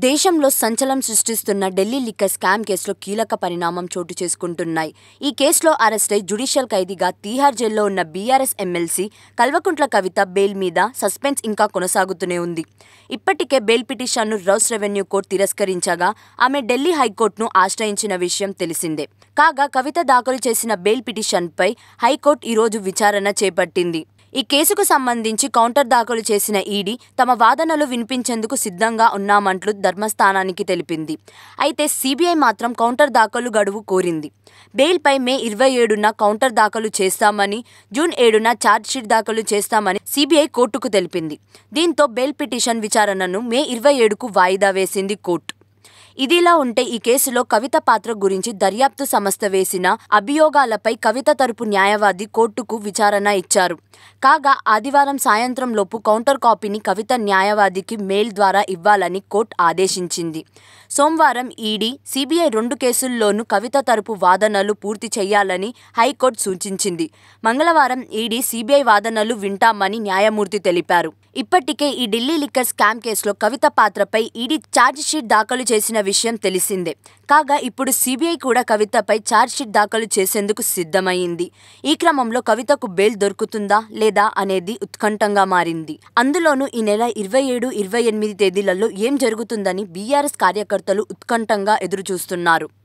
దేశంలో సంచలనం సృష్టిస్తున్న Delhi liquor scam కేసులో కీలక పరిణామం చోటు చేసుకుంటున్నాయి. ఈ కేసులో అరెస్టై జ్యుడిషియల్ ఖైదీగా తీహార్ జైల్లో ఉన్న BRS MLC Kalvakuntla Kavitha bail మీద సస్పెన్స్ ఇంకా కొనసాగుతూనే ఉంది. ఇప్పటికే బెయిల్ పిటిషన్ను రౌస్ రెవెన్యూ కోర్టు తిరస్కరించగా ఆమె ఢిల్లీ హైకోర్టును ఆశ్రయించిన విషయం తెలిసిందే. కాగా కవిత దాఖలు చేసిన బెయిల్ పిటిషన్పై హైకోర్టు ఈరోజు విచారణ చేపట్టింది. ఈ కేసుకు సంబంధించి కౌంటర్ దాఖలు చేసిన ఈడీ తమ వాదనలు వినిపించేందుకు సిద్ధంగా ఉన్నామంటూ ధర్మాసనానికి తెలిపింది. అయితే సీబీఐ మాత్రం కౌంటర్ దాఖలు గడువు కోరింది. బెయిల్పై మే 27న కౌంటర్ దాఖలు చేస్తామని, జూన్ 7న ఛార్జ్షీట్ దాఖలు చేస్తామని సీబీఐ కోర్టుకు తెలిపింది. దీంతో బెయిల్ పిటిషన్ విచారణను మే 27కు వాయిదా వేసింది కోర్టు. ఇదిలా ఉంటే ఈ కేసులో కవిత పాత్ర గురించి దర్యాప్తు సంస్థ వేసిన అభియోగాలపై కవిత తరపు న్యాయవాది కోర్టుకు విచారణ ఇచ్చారు. కాగా ఆదివారం సాయంత్రంలోపు కౌంటర్ కాపీని కవిత న్యాయవాదికి మెయిల్ ద్వారా ఇవ్వాలని కోర్టు ఆదేశించింది. సోమవారం ఈడీ, సీబీఐ 2 కేసుల్లోనూ కవిత తరపు వాదనలు పూర్తి చేయాలని హైకోర్టు సూచించింది. మంగళవారం ఈడీ, సీబీఐ వాదనలు వింటామని న్యాయమూర్తి తెలిపారు. ఇప్పటికే ఈ ఢిల్లీ లిక్కర్ స్కామ్ కేసులో కవిత పాత్రపై ఈడీ ఛార్జ్షీట్ దాఖలు చేసిన విషయం తెలిసిందే. కాగా ఇప్పుడు సీబీఐ కూడా కవితపై ఛార్జ్షీట్ దాఖలు చేసేందుకు సిద్ధమైంది. ఈ క్రమంలో కవితకు బెయిల్ దొరుకుతుందా లేదా అనేది ఉత్కంఠంగా మారింది. అందులోనూ ఈ నెల 27, 28 తేదీలలో ఏం జరుగుతుందని బీఆర్ఎస్ కార్యకర్తలు ఉత్కంఠంగా ఎదురుచూస్తున్నారు.